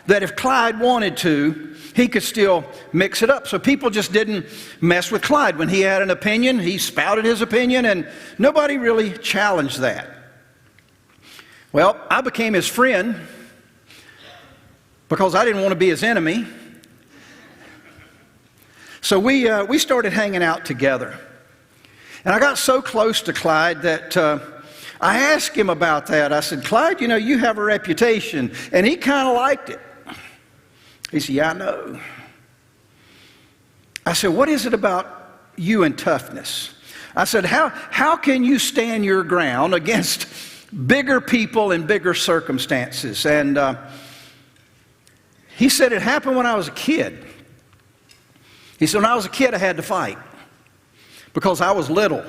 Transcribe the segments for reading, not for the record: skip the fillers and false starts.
that if Clyde wanted to, he could still mix it up. So people just didn't mess with Clyde. When he had an opinion, he spouted his opinion, and nobody really challenged that. Well, I became his friend because I didn't want to be his enemy. So we started hanging out together. And I got so close to Clyde that I asked him about that. I said, Clyde, you know, you have a reputation. And he kind of liked it. He said, yeah, I know. I said, what is it about you and toughness? I said, how can you stand your ground against bigger people and bigger circumstances? And he said, it happened when I was a kid. He said, when I was a kid, I had to fight because I was little.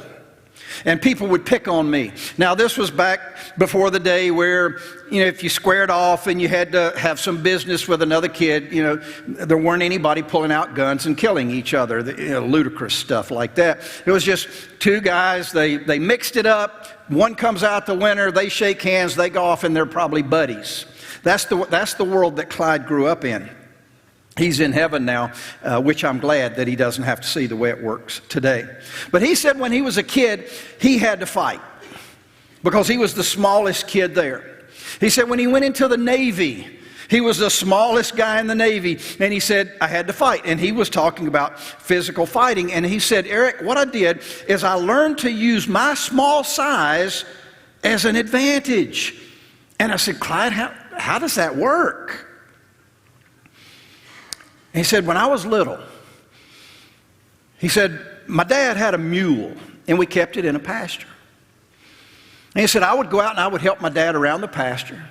And people would pick on me. Now, this was back before the day where, you know, if you squared off and you had to have some business with another kid, you know, there weren't anybody pulling out guns and killing each other, you know, ludicrous stuff like that. It was just two guys, they mixed it up. One comes out the winner, they shake hands, they go off, and they're probably buddies. That's the world that Clyde grew up in. He's in heaven now, which I'm glad that he doesn't have to see the way it works today. But he said when he was a kid, he had to fight because he was the smallest kid there. He said when he went into the Navy, he was the smallest guy in the Navy, and he said, I had to fight. And he was talking about physical fighting. And he said, Eric, what I did is I learned to use my small size as an advantage. And I said, Clyde, how does that work? He said, when I was little, he said, my dad had a mule, and we kept it in a pasture. And he said, I would go out and I would help my dad around the pasture.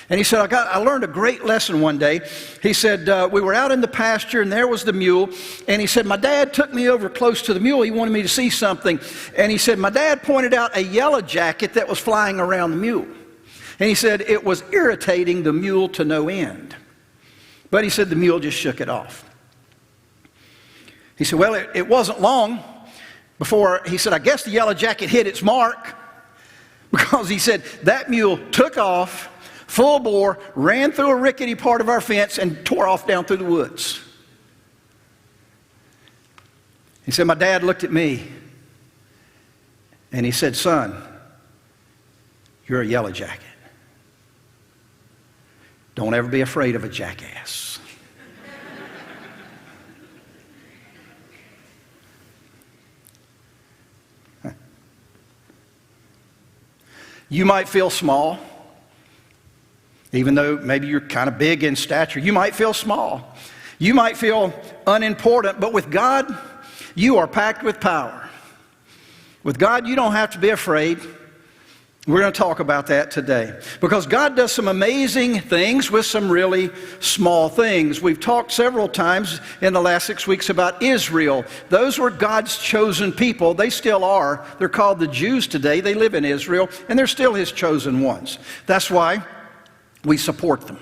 And he said, I learned a great lesson one day. He said, we were out in the pasture, and there was the mule. And he said, my dad took me over close to the mule. He wanted me to see something. And he said, my dad pointed out a yellow jacket that was flying around the mule. And he said, it was irritating the mule to no end. But he said the mule just shook it off. He said, well, it wasn't long before, he said, I guess the yellow jacket hit its mark. Because he said that mule took off, full bore, ran through a rickety part of our fence and tore off down through the woods. He said, my dad looked at me and he said, son, you're a yellow jacket. Don't ever be afraid of a jackass. You might feel small, even though maybe you're kind of big in stature. You might feel small. You might feel unimportant, but with God, you are packed with power. With God, you don't have to be afraid. We're going to talk about that today because God does some amazing things with some really small things. We've talked several times in the last 6 weeks about Israel. Those were God's chosen people. They still are. They're called the Jews today. They live in Israel, and they're still His chosen ones. That's why we support them.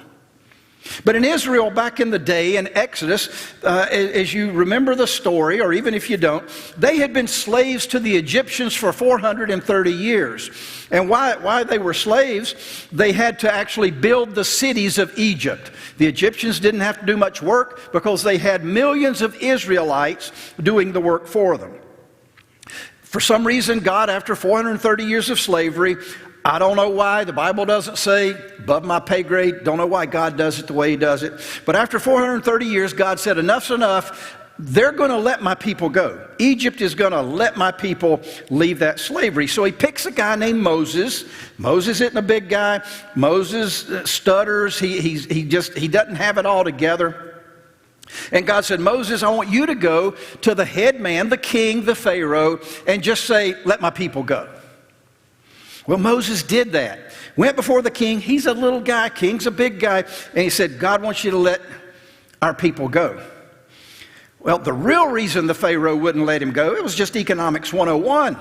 But in Israel back in the day, in Exodus, as you remember the story, or even if you don't, they had been slaves to the Egyptians for 430 years. And why they were slaves, they had to actually build the cities of Egypt. The Egyptians didn't have to do much work because they had millions of Israelites doing the work for them. For some reason, God, after 430 years of slavery, I don't know why, the Bible doesn't say, above my pay grade, don't know why God does it the way He does it. But after 430 years, God said, enough's enough. They're going to let my people go. Egypt is going to let my people leave that slavery. So He picks a guy named Moses. Moses isn't a big guy. Moses stutters. He doesn't have it all together. And God said, Moses, I want you to go to the head man, the king, the Pharaoh, and just say, let my people go. Well, Moses did that. Went before the king. He's a little guy. King's a big guy. And he said, God wants you to let our people go. Well, the real reason the Pharaoh wouldn't let him go, it was just Economics 101.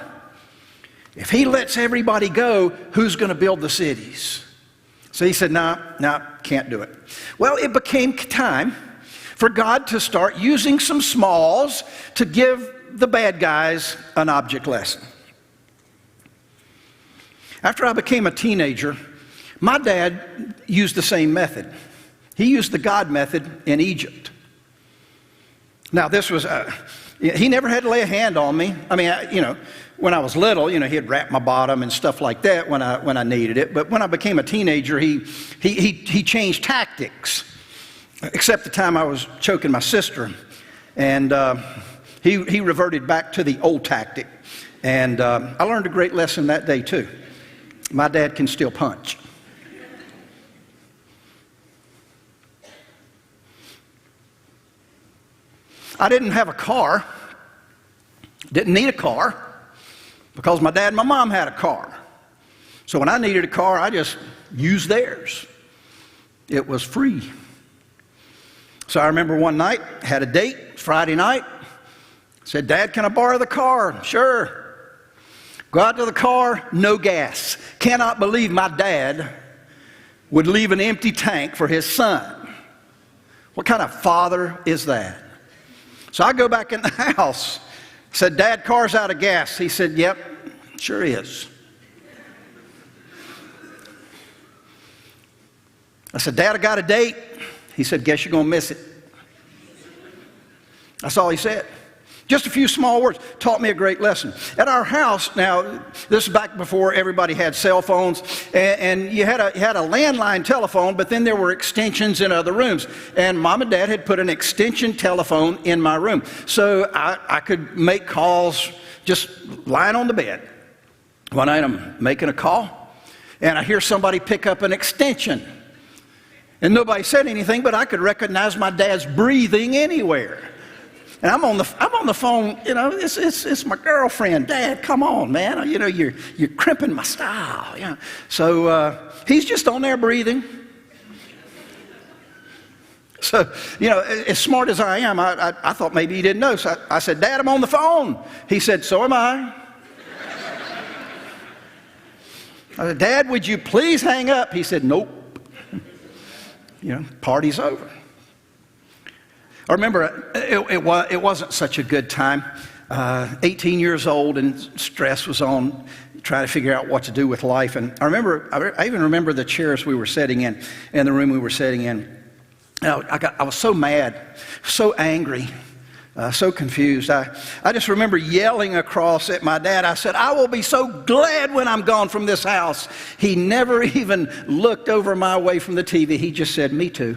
If he lets everybody go, who's going to build the cities? So he said, no, can't do it. Well, it became time for God to start using some smalls to give the bad guys an object lesson. After I became a teenager, my dad used the same method. He used the God method in Egypt. Now, this was, he never had to lay a hand on me. I mean, when I was little, he'd wrap my bottom and stuff like that when I needed it. But when I became a teenager, he changed tactics, except the time I was choking my sister. And he reverted back to the old tactic. And I learned a great lesson that day, too. My dad can still punch. I didn't have a car, didn't need a car, because my dad and my mom had a car. So when I needed a car, I just used theirs. It was free. So I remember one night, had a date, Friday night. Said, Dad, can I borrow the car? Sure. Go out to the car, no gas. Cannot believe my dad would leave an empty tank for his son. What kind of father is that? So I go back in the house. Said, Dad, car's out of gas. He said, yep, sure is. I said, Dad, I got a date. He said, guess you're going to miss it. That's all he said. Just a few small words. Taught me a great lesson. At our house, now, this is back before everybody had cell phones, and you had a landline telephone, but then there were extensions in other rooms. And Mom and Dad had put an extension telephone in my room. So I could make calls just lying on the bed. One night I'm making a call, and I hear somebody pick up an extension. And nobody said anything, but I could recognize my dad's breathing anywhere. And I'm on the phone, it's my girlfriend. Dad, come on, man. You're crimping my style. So he's just on there breathing. So, as smart as I am, I thought maybe he didn't know. So I said, Dad, I'm on the phone. He said, so am I. I said, Dad, would you please hang up? He said, nope. Party's over. I remember it wasn't such a good time. 18 years old and stress was on, trying to figure out what to do with life. And I even remember the chairs we were sitting in the room we were sitting in. I was so mad, so angry, so confused. I just remember yelling across at my dad. I said, I will be so glad when I'm gone from this house. He never even looked over my way from the TV. He just said, me too.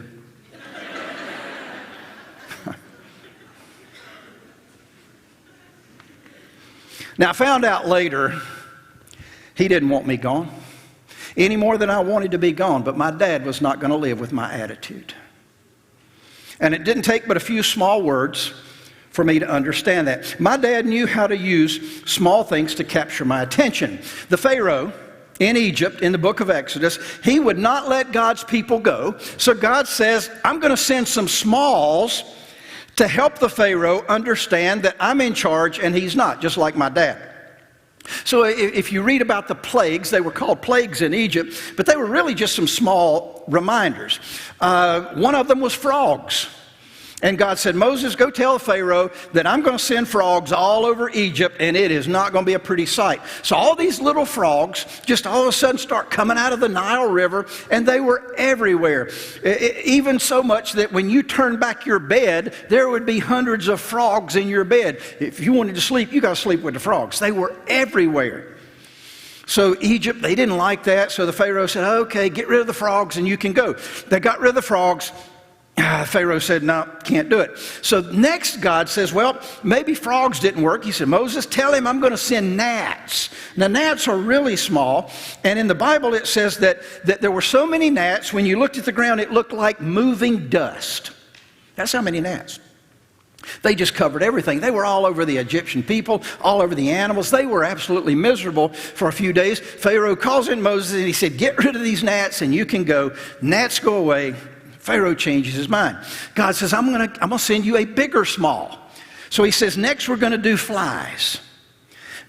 Now, I found out later he didn't want me gone any more than I wanted to be gone, but my dad was not going to live with my attitude. And it didn't take but a few small words for me to understand that. My dad knew how to use small things to capture my attention. The Pharaoh in Egypt, in the book of Exodus, he would not let God's people go. So God says, I'm going to send some smalls to help the Pharaoh understand that I'm in charge and he's not, just like my dad. So if you read about the plagues, they were called plagues in Egypt, but they were really just some small reminders. One of them was frogs. And God said, Moses, go tell Pharaoh that I'm going to send frogs all over Egypt, and it is not going to be a pretty sight. So all these little frogs just all of a sudden start coming out of the Nile River, and they were everywhere. Even so much that when you turn back your bed, there would be hundreds of frogs in your bed. If you wanted to sleep, you got to sleep with the frogs. They were everywhere. So Egypt, they didn't like that. So the Pharaoh said, okay, get rid of the frogs and you can go. They got rid of the frogs. Pharaoh said, no, can't do it. So next God says, well, maybe frogs didn't work. He said, Moses, tell him I'm going to send gnats. Now, gnats are really small. And in the Bible, it says that there were so many gnats, when you looked at the ground, it looked like moving dust. That's how many gnats. They just covered everything. They were all over the Egyptian people, all over the animals. They were absolutely miserable for a few days. Pharaoh calls in Moses and he said, get rid of these gnats and you can go. Gnats go away. Pharaoh changes his mind. God says, I'm going to send you a bigger small. So he says, next we're going to do flies.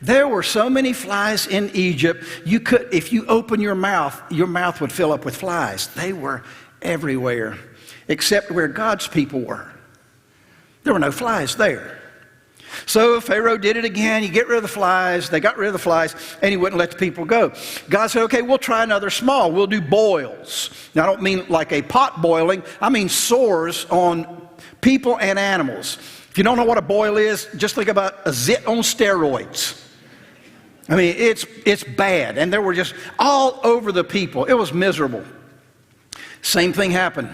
There were so many flies in Egypt, if you open your mouth would fill up with flies. They were everywhere, except where God's people were. There were no flies there. So Pharaoh did it again. You get rid of the flies. They got rid of the flies, and he wouldn't let the people go. God said, okay, we'll try another small. We'll do boils. Now, I don't mean like a pot boiling. I mean sores on people and animals. If you don't know what a boil is, just think about a zit on steroids. I mean, it's bad. And they were just all over the people. It was miserable. Same thing happened.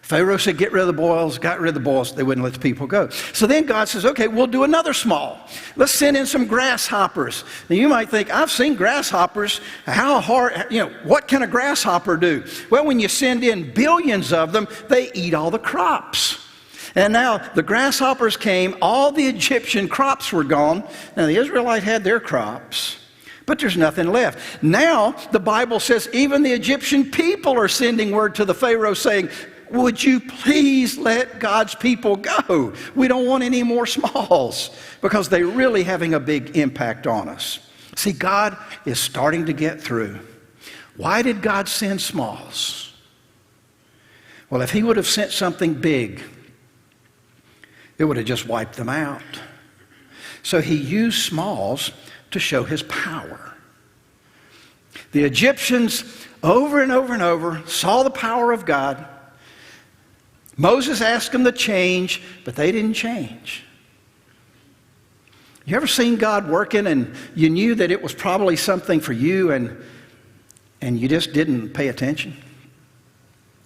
Pharaoh said, get rid of the boils, got rid of the boils. They wouldn't let the people go. So then God says, okay, we'll do another small. Let's send in some grasshoppers. Now you might think, I've seen grasshoppers. How hard, what can a grasshopper do? Well, when you send in billions of them, they eat all the crops. And now the grasshoppers came, all the Egyptian crops were gone. Now the Israelites had their crops, but there's nothing left. Now the Bible says even the Egyptian people are sending word to the Pharaoh saying, would you please let God's people go? We don't want any more smalls, because they're really having a big impact on us. See, God is starting to get through. Why did God send smalls? Well, if he would have sent something big, it would have just wiped them out. So he used smalls to show his power. The Egyptians over and over and over saw the power of God. Moses asked them to change, but they didn't change. You ever seen God working and you knew that it was probably something for you and you just didn't pay attention?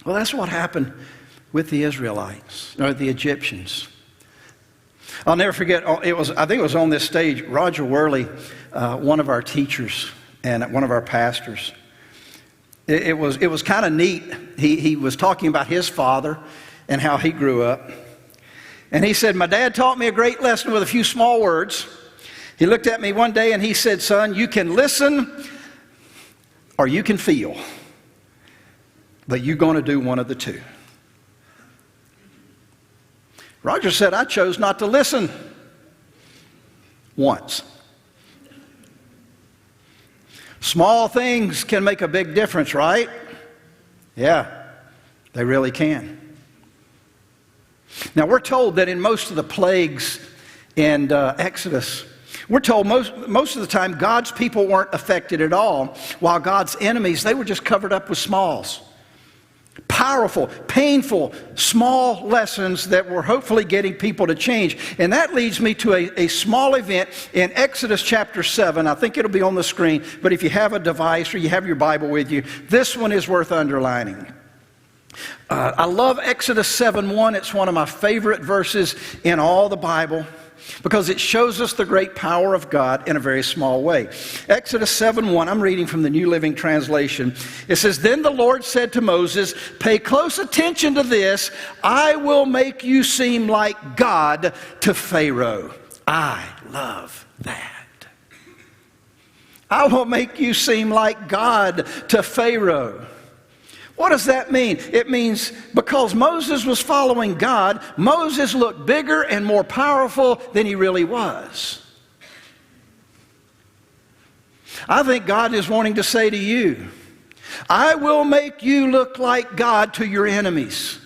Well, that's what happened with the Israelites, or the Egyptians. I'll never forget, I think it was on this stage, Roger Worley, one of our teachers and one of our pastors. It was kind of neat. He was talking about his father and how he grew up. And he said, my dad taught me a great lesson with a few small words. He looked at me one day and he said, son, you can listen or you can feel, but you're going to do one of the two. Roger said, I chose not to listen once. Small things can make a big difference, right? Yeah, they really can. Now, we're told that in most of the plagues in Exodus, we're told most of the time God's people weren't affected at all, while God's enemies, they were just covered up with smalls. Powerful, painful, small lessons that were hopefully getting people to change. And that leads me to a small event in Exodus chapter 7. I think it'll be on the screen, but if you have a device or you have your Bible with you, this one is worth underlining. I love Exodus 7:1. It's one of my favorite verses in all the Bible, because it shows us the great power of God in a very small way. Exodus 7:1, I'm reading from the New Living Translation. It says, then the Lord said to Moses, pay close attention to this. I will make you seem like God to Pharaoh. I love that. I will make you seem like God to Pharaoh. What does that mean? It means because Moses was following God, Moses looked bigger and more powerful than he really was. I think God is wanting to say to you, I will make you look like God to your enemies.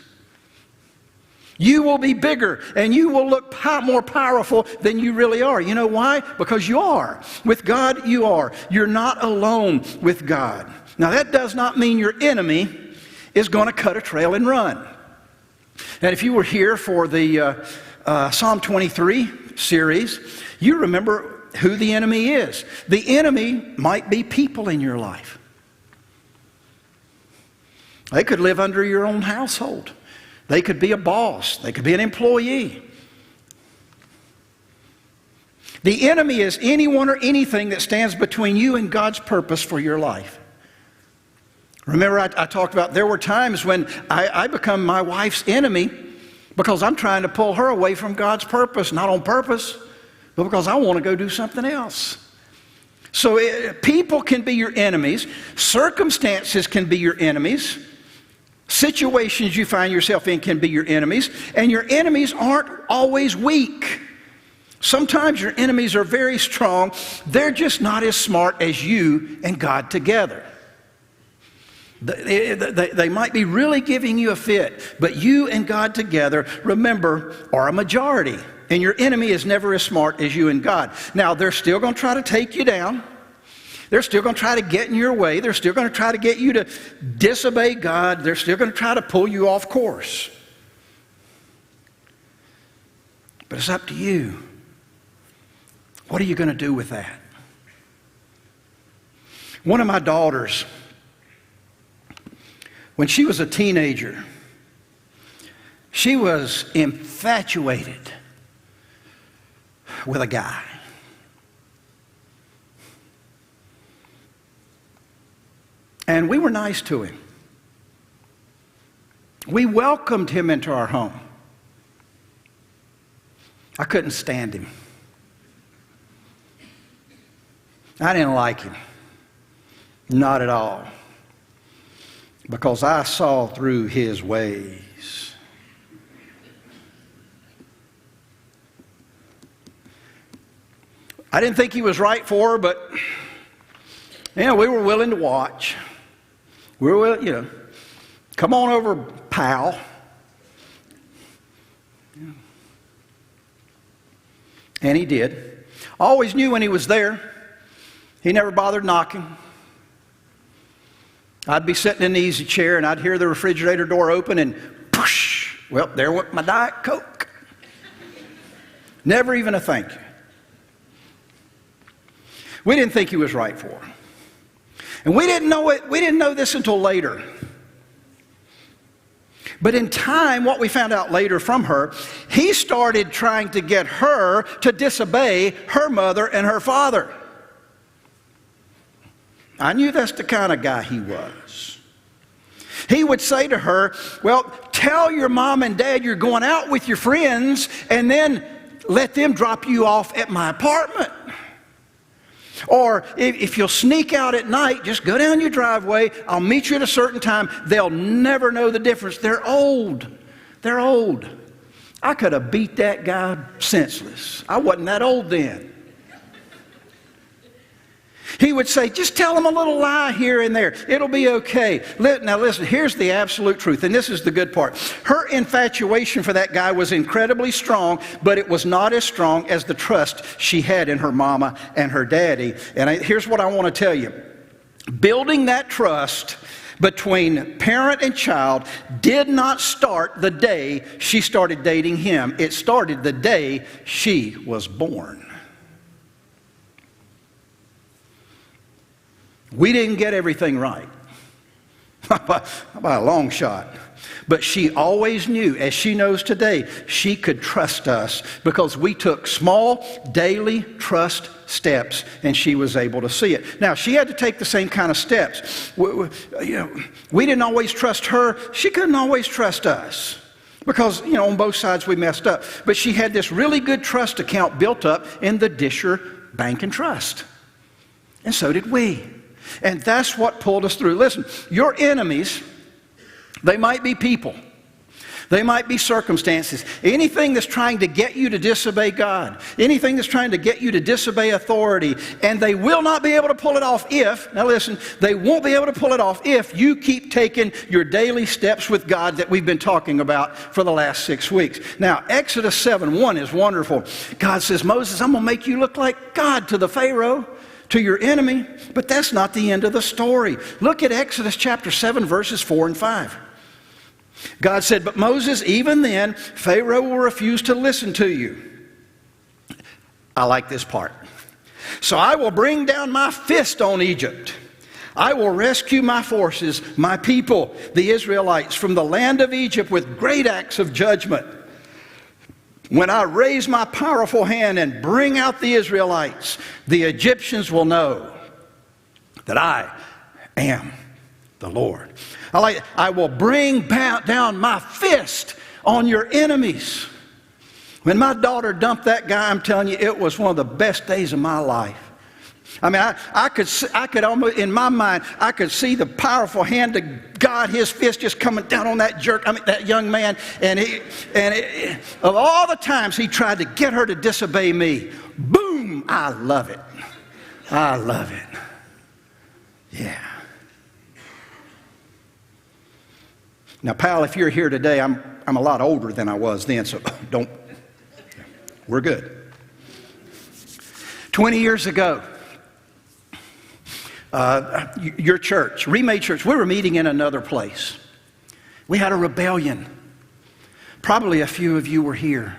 You will be bigger and you will look more powerful than you really are. You know why? Because you are. With God, you are. You're not alone with God. Now, that does not mean your enemy is going to cut a trail and run. And if you were here for the Psalm 23 series, you remember who the enemy is. The enemy might be people in your life. They could live under your own household. They could be a boss. They could be an employee. The enemy is anyone or anything that stands between you and God's purpose for your life. Remember, I talked about there were times when I become my wife's enemy because I'm trying to pull her away from God's purpose, not on purpose, but because I want to go do something else. So people can be your enemies. Circumstances can be your enemies. Situations you find yourself in can be your enemies. And your enemies aren't always weak. Sometimes your enemies are very strong. They're just not as smart as you and God together. They might be really giving you a fit, but you and God together, remember, are a majority. And your enemy is never as smart as you and God. Now, they're still going to try to take you down. They're still going to try to get in your way. They're still going to try to get you to disobey God. They're still going to try to pull you off course. But it's up to you. What are you going to do with that? One of my daughters, when she was a teenager, she was infatuated with a guy. And we were nice to him. We welcomed him into our home. I couldn't stand him. I didn't like him. Not at all. Because I saw through his ways. I didn't think he was right for her, but we were willing to watch. We were willing, come on over, pal. And he did. I always knew when he was there. He never bothered knocking. I'd be sitting in the easy chair and I'd hear the refrigerator door open and push. Well, there went my Diet Coke. Never even a thank you. We didn't think he was right for her. And we didn't know it. We didn't know this until later. But in time, what we found out later from her, he started trying to get her to disobey her mother and her father. I knew that's the kind of guy he was. He would say to her, well, tell your mom and dad you're going out with your friends and then let them drop you off at my apartment. Or if you'll sneak out at night, just go down your driveway. I'll meet you at a certain time. They'll never know the difference. They're old. They're old. I could have beat that guy senseless. I wasn't that old then. He would say, just tell them a little lie here and there. It'll be okay. Now listen, here's the absolute truth, and this is the good part. Her infatuation for that guy was incredibly strong, but it was not as strong as the trust she had in her mama and her daddy. And here's what I want to tell you. Building that trust between parent and child did not start the day she started dating him. It started the day she was born. We didn't get everything right, by a long shot. But she always knew, as she knows today, she could trust us because we took small, daily trust steps, and she was able to see it. Now, she had to take the same kind of steps. We didn't always trust her. She couldn't always trust us because, on both sides we messed up. But she had this really good trust account built up in the Disher Bank and Trust. And so did we. And that's what pulled us through. Listen, your enemies, they might be people. They might be circumstances. Anything that's trying to get you to disobey God. Anything that's trying to get you to disobey authority. And they will not be able to pull it off now listen, they won't be able to pull it off if you keep taking your daily steps with God that we've been talking about for the last 6 weeks. Now, Exodus 7:1 is wonderful. God says, Moses, I'm going to make you look like God to the Pharaoh, to your enemy. But that's not the end of the story. Look at Exodus chapter 7, verses 4 and 5. God said, but Moses, even then, Pharaoh will refuse to listen to you. I like this part. So I will bring down my fist on Egypt. I will rescue my forces, my people, the Israelites, from the land of Egypt with great acts of judgment. When I raise my powerful hand and bring out the Israelites, the Egyptians will know that I am the Lord. I will bring down my fist on your enemies. When my daughter dumped that guy, I'm telling you, it was one of the best days of my life. I mean, I could almost, in my mind, I could see the powerful hand of God, his fist just coming down on that that young man. And of all the times he tried to get her to disobey me, boom, I love it. I love it. Yeah. Now, pal, if you're here today, I'm a lot older than I was then, so don't we're good. 20 years ago, your church, Remade Church, we were meeting in another place. We had a rebellion. Probably a few of you were here.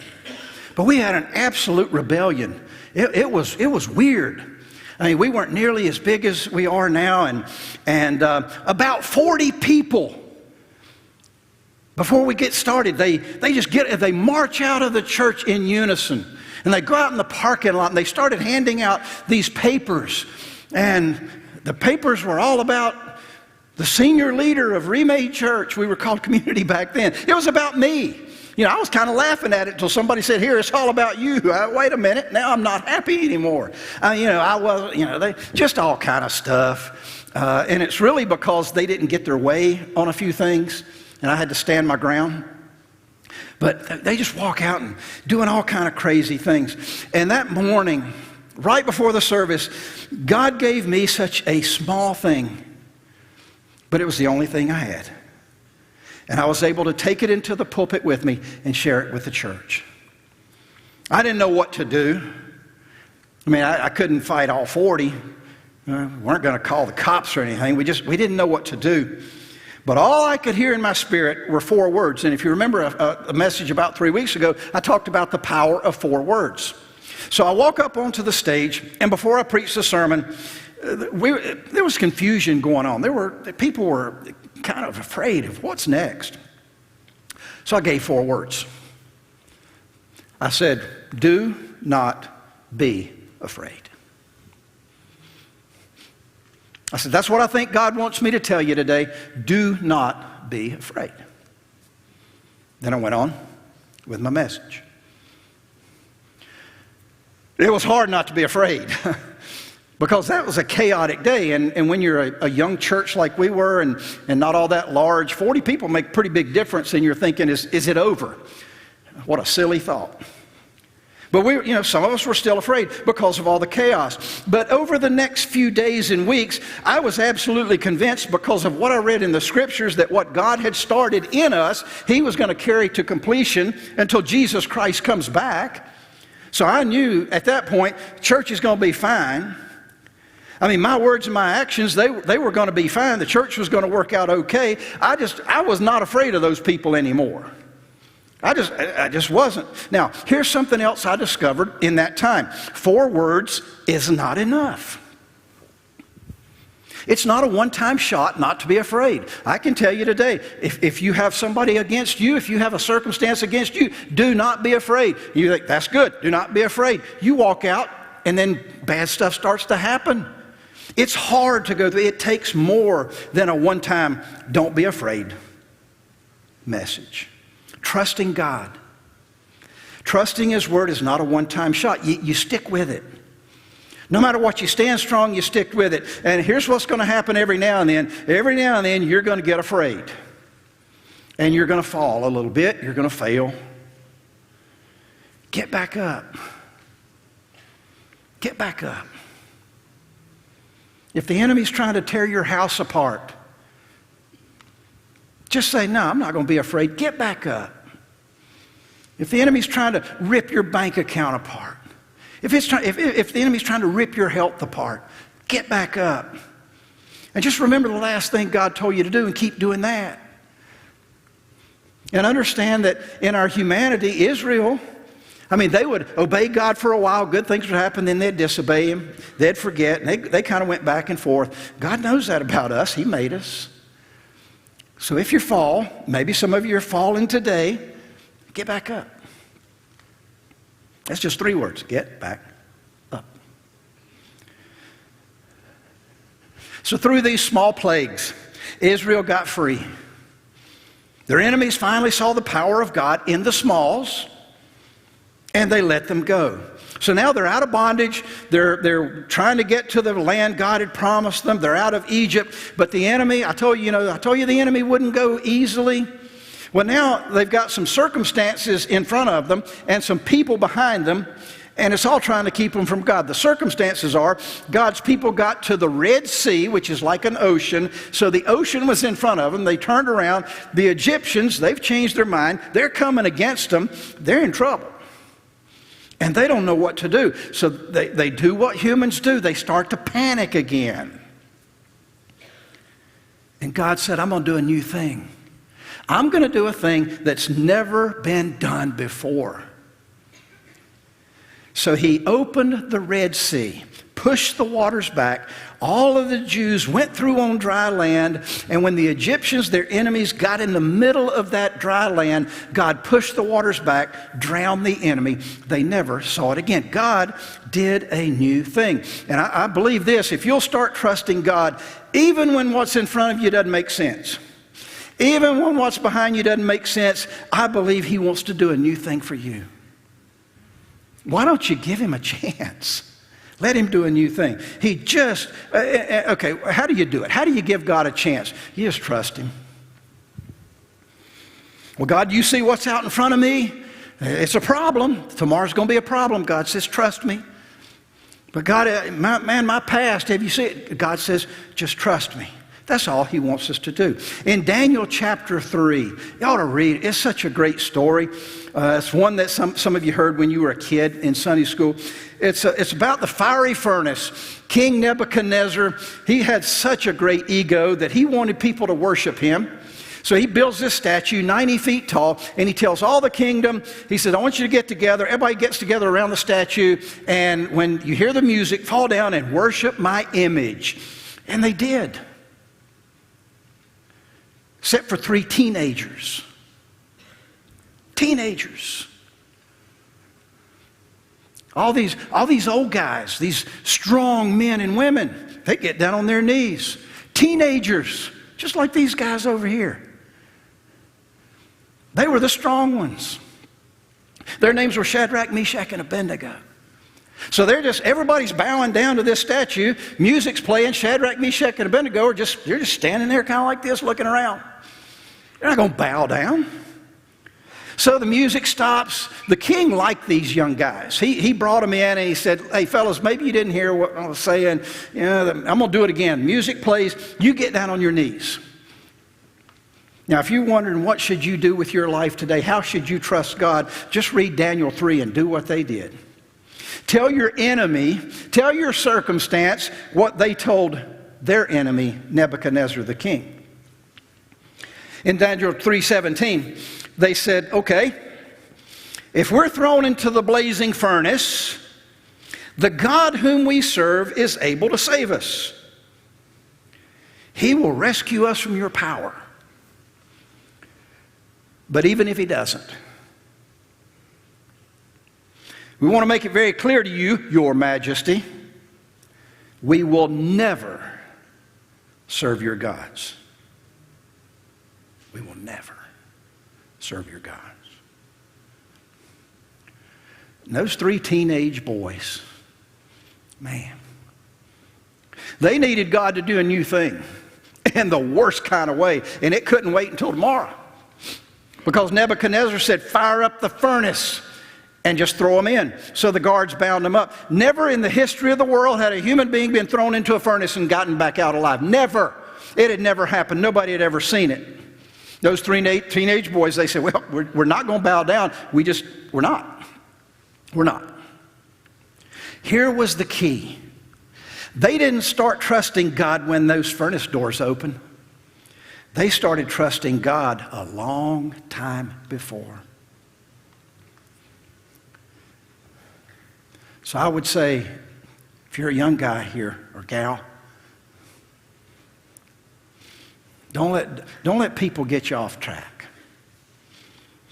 But we had an absolute rebellion. It was weird. I mean, we weren't nearly as big as we are now, and about 40 people. Before we get started, they march out of the church in unison, and they go out in the parking lot, and they started handing out these papers, and the papers were all about the senior leader of Remade Church. We were called Community back then. It was about me. You know, I was kind of laughing at it until somebody said, "Here, it's all about you." Wait a minute, now I'm not happy anymore. I wasn't, they just all kind of stuff. And it's really because they didn't get their way on a few things, and I had to stand my ground. But they just walk out and doing all kind of crazy things. And that morning, right before the service, God gave me such a small thing, but it was the only thing I had. And I was able to take it into the pulpit with me and share it with the church. I didn't know what to do. I mean, I couldn't fight all 40. We weren't going to call the cops or anything. We didn't know what to do. But all I could hear in my spirit were 4 words. And if you remember a message about 3 weeks ago, I talked about the power of 4 words. So I walk up onto the stage, and before I preached the sermon, there was confusion going on. People were kind of afraid of what's next. So I gave 4 words. I said, "Do not be afraid." I said, that's what I think God wants me to tell you today. Do not be afraid. Then I went on with my message. It was hard not to be afraid because that was a chaotic day. And when you're a young church like we were and not all that large, 40 people make a pretty big difference, and you're thinking, is it over? What a silly thought. But some of us were still afraid because of all the chaos. But over the next few days and weeks, I was absolutely convinced, because of what I read in the scriptures, that what God had started in us, He was going to carry to completion until Jesus Christ comes back. So I knew at that point, church is going to be fine. I mean, my words and my actions, they were going to be fine. The church was going to work out okay. I was not afraid of those people anymore. I just wasn't. Now, here's something else I discovered in that time. 4 words is not enough. It's not a one-time shot not to be afraid. I can tell you today, if you have somebody against you, if you have a circumstance against you, do not be afraid. You think, that's good, do not be afraid. You walk out, and then bad stuff starts to happen. It's hard to go through. It takes more than a one-time, don't be afraid message. Trusting God. Trusting His Word is not a one-time shot. You stick with it. No matter what, you stand strong, you stick with it. And here's what's going to happen every now and then. Every now and then, you're going to get afraid. And you're going to fall a little bit. You're going to fail. Get back up. Get back up. If the enemy's trying to tear your house apart, just say, no, I'm not going to be afraid. Get back up. If the enemy's trying to rip your bank account apart, if the enemy's trying to rip your health apart, get back up. And just remember the last thing God told you to do and keep doing that. And understand that in our humanity, Israel, they would obey God for a while, good things would happen, then they'd disobey Him, they'd forget, and they kind of went back and forth. God knows that about us. He made us. So if you fall, maybe some of you are falling today, get back up. That's just 3 words, get back up. So through these small plagues, Israel got free. Their enemies finally saw the power of God in the smalls, and they let them go. So now they're out of bondage. They're trying to get to the land God had promised them. They're out of Egypt. But the enemy, I told you the enemy wouldn't go easily. Well, now they've got some circumstances in front of them and some people behind them, and it's all trying to keep them from God. The circumstances are God's people got to the Red Sea, which is like an ocean. So the ocean was in front of them. They turned around. The Egyptians, they've changed their mind. They're coming against them. They're in trouble. And they don't know what to do. So they do what humans do. They start to panic again. And God said, I'm going to do a new thing. I'm going to do a thing that's never been done before. So he opened the Red Sea, pushed the waters back. All of the Jews went through on dry land. And when the Egyptians, their enemies, got in the middle of that dry land, God pushed the waters back, drowned the enemy. They never saw it again. God did a new thing. And I believe this, if you'll start trusting God, even when what's in front of you doesn't make sense, even when what's behind you doesn't make sense, I believe he wants to do a new thing for you. Why don't you give him a chance? Let him do a new thing. He just, okay, how do you do it? How do you give God a chance? You just trust him. Well, God, you see what's out in front of me? It's a problem. Tomorrow's going to be a problem. God says, trust me. But God, my past, have you seen it? God says, just trust me. That's all he wants us to do. In Daniel chapter 3, you ought to read it. It's such a great story. It's one that some of you heard when you were a kid in Sunday school. It's about the fiery furnace. King Nebuchadnezzar, he had such a great ego that he wanted people to worship him. So he builds this statue 90 feet tall, and he tells all the kingdom, he says, I want you to get together. Everybody gets together around the statue, and when you hear the music, fall down and worship my image. And they did. Except for 3 teenagers. Teenagers. All these old guys, these strong men and women, they get down on their knees. Teenagers, just like these guys over here. They were the strong ones. Their names were Shadrach, Meshach, and Abednego. So everybody's bowing down to this statue. Music's playing. Shadrach, Meshach, and Abednego they're just standing there kind of like this looking around. They're not going to bow down. So the music stops. The king liked these young guys. He brought them in and he said, hey fellas, maybe you didn't hear what I was saying. You know, I'm going to do it again. Music plays. You get down on your knees. Now, if you're wondering what should you do with your life today, how should you trust God, just read Daniel 3 and do what they did. Tell your enemy, tell your circumstance what they told their enemy, Nebuchadnezzar the king. In Daniel 3:17, they said, okay, if we're thrown into the blazing furnace, the God whom we serve is able to save us. He will rescue us from your power. But even if he doesn't, we want to make it very clear to you, Your Majesty, we will never serve your gods. We will never serve your gods. And those 3 teenage boys, man, they needed God to do a new thing in the worst kind of way, and it couldn't wait until tomorrow. Because Nebuchadnezzar said, fire up the furnace and just throw them in. So the guards bound them up. Never in the history of the world had a human being been thrown into a furnace and gotten back out alive. Never. It had never happened. Nobody had ever seen it. Those 3 teenage boys, they said, well, we're not going to bow down. We're not. We're not. Here was the key. They didn't start trusting God when those furnace doors opened. They started trusting God a long time before. So I would say, if you're a young guy here or gal, don't let people get you off track.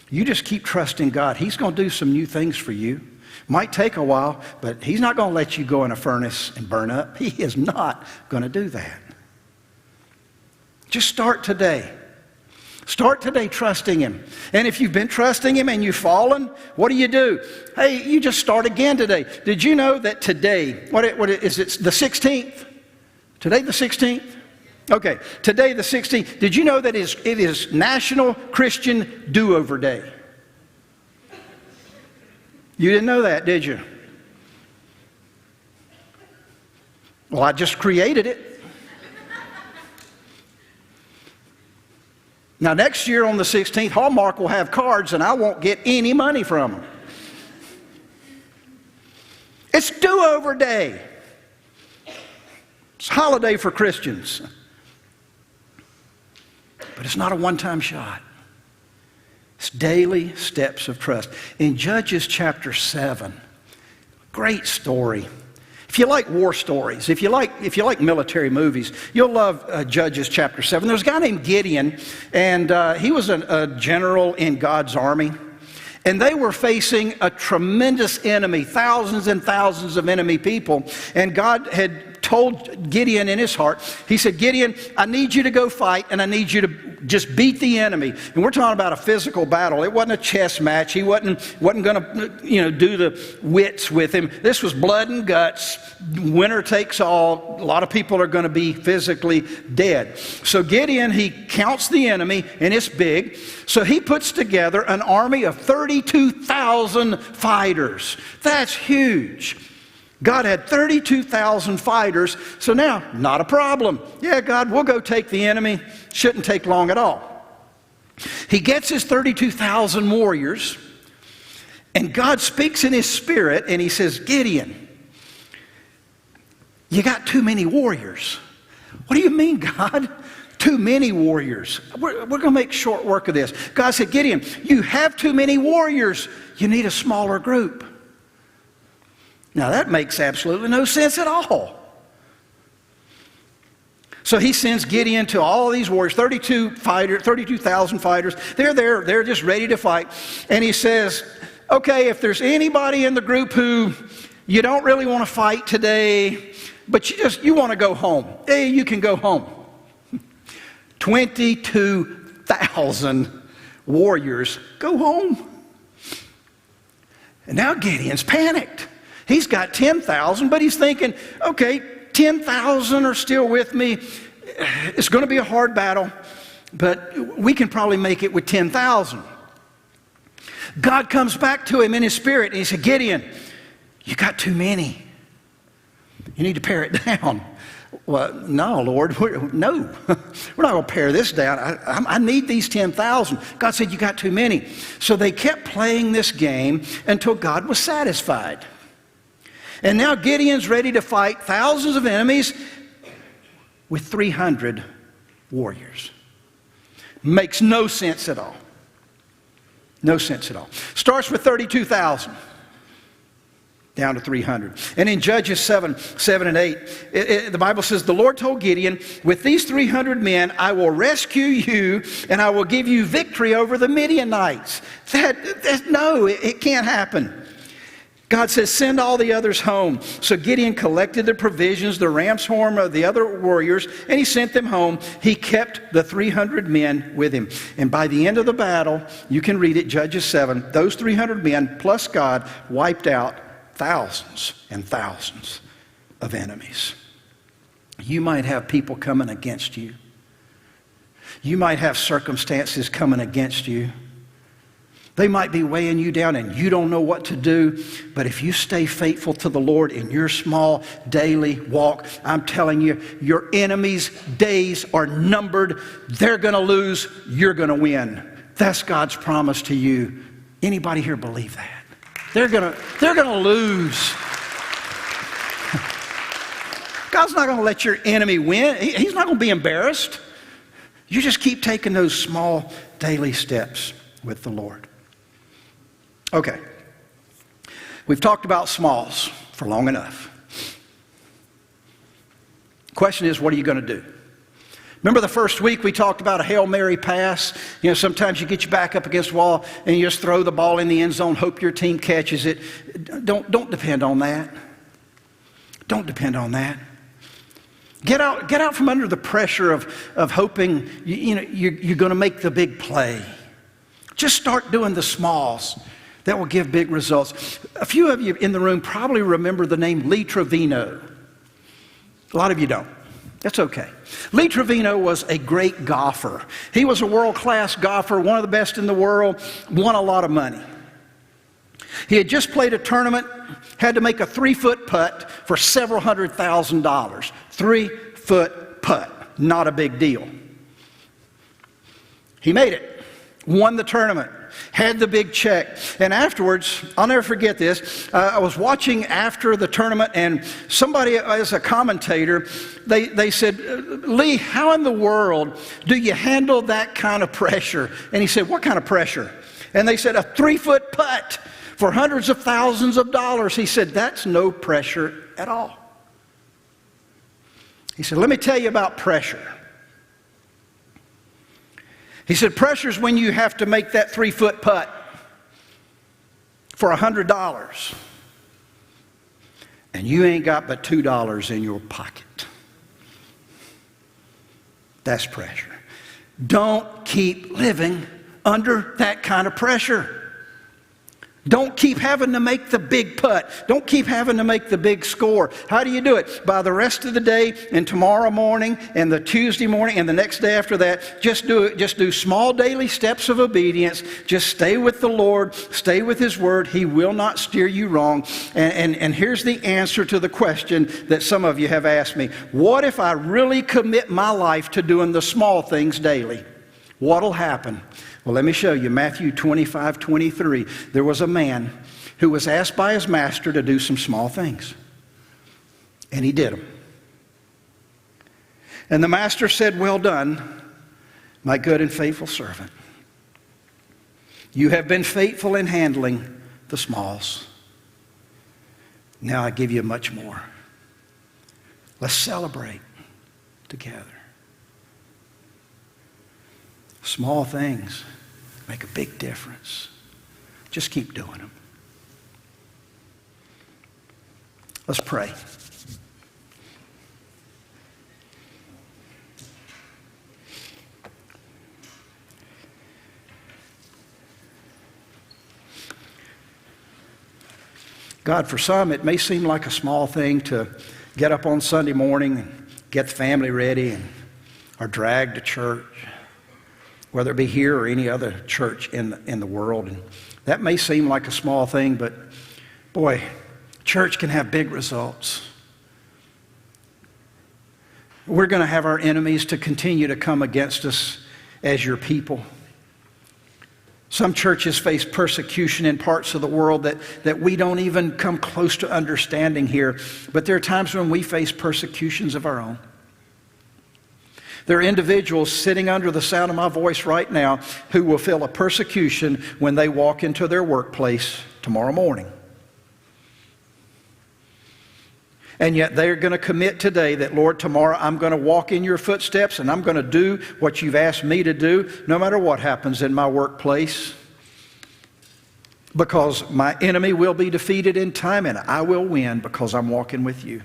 You just keep trusting God. He's going to do some new things for you. Might take a while, but he's not going to let you go in a furnace and burn up. He is not going to do that. Just start today. Start today trusting him. And if you've been trusting him and you've fallen, what do? Hey, you just start again today. Did you know that today, what is it, the 16th? Today the 16th? Okay, today the 16th. Did you know that it is National Christian Do-Over Day? You didn't know that, did you? Well, I just created it. Now, next year on the 16th, Hallmark will have cards and I won't get any money from them. It's do-over day. It's a holiday for Christians. But it's not a one-time shot. It's daily steps of trust. In Judges chapter 7, great story. If you like war stories, if you like military movies, you'll love Judges chapter 7. There's a guy named Gideon, and he was a general in God's army. And they were facing a tremendous enemy, thousands and thousands of enemy people. And God had told Gideon in his heart, he said, Gideon, I need you to go fight, and I need you to just beat the enemy. And we're talking about a physical battle. It wasn't a chess match. He wasn't going to, do the wits with him. This was blood and guts. Winner takes all. A lot of people are going to be physically dead. So Gideon, he counts the enemy, and it's big. So he puts together an army of 32,000 fighters. That's huge. God had 32,000 fighters, so now, not a problem. Yeah, God, we'll go take the enemy. Shouldn't take long at all. He gets his 32,000 warriors, and God speaks in his spirit, and he says, Gideon, you got too many warriors. What do you mean, God? Too many warriors. We're going to make short work of this. God said, Gideon, you have too many warriors. You need a smaller group. Now that makes absolutely no sense at all. So he sends Gideon to all these warriors, 32,000 fighters. They're there, they're just ready to fight. And he says, okay, if there's anybody in the group who you don't really want to fight today, but you want to go home, hey, you can go home. 22,000 warriors go home. And now Gideon's panicked. He's got 10,000, but he's thinking, okay, 10,000 are still with me. It's going to be a hard battle, but we can probably make it with 10,000. God comes back to him in his spirit, and he said, Gideon, you got too many. You need to pare it down. Well, no, Lord, no. We're not going to pare this down. I need these 10,000. God said, you got too many. So they kept playing this game until God was satisfied. And now Gideon's ready to fight thousands of enemies with 300 warriors. Makes no sense at all. No sense at all. Starts with 32,000. Down to 300. And in Judges 7 and 8, the Bible says, the Lord told Gideon, with these 300 men, I will rescue you, and I will give you victory over the Midianites. No, it can't happen. God says, send all the others home. So Gideon collected the provisions, the ram's horn of the other warriors, and he sent them home. He kept the 300 men with him. And by the end of the battle, you can read it, Judges 7, those 300 men plus God wiped out thousands and thousands of enemies. You might have people coming against you. You might have circumstances coming against you. They might be weighing you down and you don't know what to do. But if you stay faithful to the Lord in your small daily walk, I'm telling you, your enemies' days are numbered. They're going to lose. You're going to win. That's God's promise to you. Anybody here believe that? They're going to lose. God's not going to let your enemy win. He's not going to be embarrassed. You just keep taking those small daily steps with the Lord. Okay. We've talked about smalls for long enough. Question is, what are you going to do? Remember the first week we talked about a Hail Mary pass? You know, sometimes you get your back up against the wall and you just throw the ball in the end zone, hope your team catches it. Don't depend on that. Don't depend on that. Get out from under the pressure of hoping you're going to make the big play. Just start doing the smalls. That will give big results. A few of you in the room probably remember the name Lee Trevino. A lot of you don't. That's okay. Lee Trevino was a great golfer. He was a world-class golfer, one of the best in the world, won a lot of money. He had just played a tournament, had to make a 3-foot putt for several $100,000. 3-foot putt, not a big deal. He made it. won the tournament, had the big check. And afterwards, I'll never forget this, I was watching after the tournament, and somebody as a commentator, they said, Lee, how in the world do you handle that kind of pressure? And he said, what kind of pressure? And they said, a 3-foot putt for hundreds of thousands of dollars. He said, that's no pressure at all. He said, let me tell you about pressure. He said, pressure is when you have to make that 3-foot putt for $100 and you ain't got but $2 in your pocket. That's pressure. Don't keep living under that kind of pressure. Don't keep having to make the big putt. Don't keep having to make the big score. How do you do it? By the rest of the day and tomorrow morning and the Tuesday morning and the next day after that, just do it. Just do small daily steps of obedience. Just stay with the Lord. Stay with His Word. He will not steer you wrong. And here's the answer to the question that some of you have asked me. What if I really commit my life to doing the small things daily? What'll happen? Well, let me show you. Matthew 25:23. There was a man who was asked by his master to do some small things. And he did them. And the master said, well done, my good and faithful servant. You have been faithful in handling the smalls. Now I give you much more. Let's celebrate together. Small things make a big difference. Just keep doing them. Let's pray. God, for some, it may seem like a small thing to get up on Sunday morning and get the family ready and are dragged to church, whether it be here or any other church in the world. And that may seem like a small thing, but boy, church can have big results. We're going to have our enemies to continue to come against us as your people. Some churches face persecution in parts of the world that we don't even come close to understanding here. But there are times when we face persecutions of our own. There are individuals sitting under the sound of my voice right now who will feel a persecution when they walk into their workplace tomorrow morning. And yet they're going to commit today that, Lord, tomorrow I'm going to walk in your footsteps and I'm going to do what you've asked me to do, no matter what happens in my workplace. Because my enemy will be defeated in time and I will win because I'm walking with you.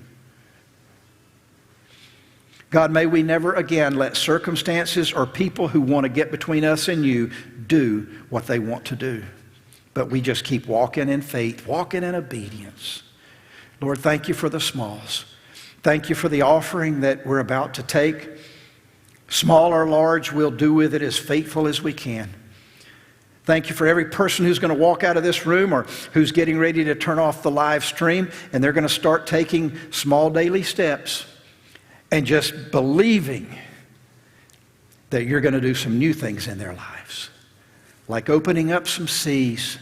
God, may we never again let circumstances or people who want to get between us and you do what they want to do. But we just keep walking in faith, walking in obedience. Lord, thank you for the smalls. Thank you for the offering that we're about to take. Small or large, we'll do with it as faithful as we can. Thank you for every person who's going to walk out of this room or who's getting ready to turn off the live stream, and they're going to start taking small daily steps and just believing that you're going to do some new things in their lives, like opening up some seas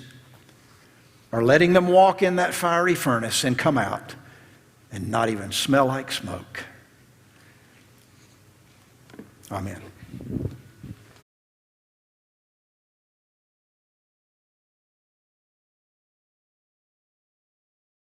or letting them walk in that fiery furnace and come out and not even smell like smoke. Amen.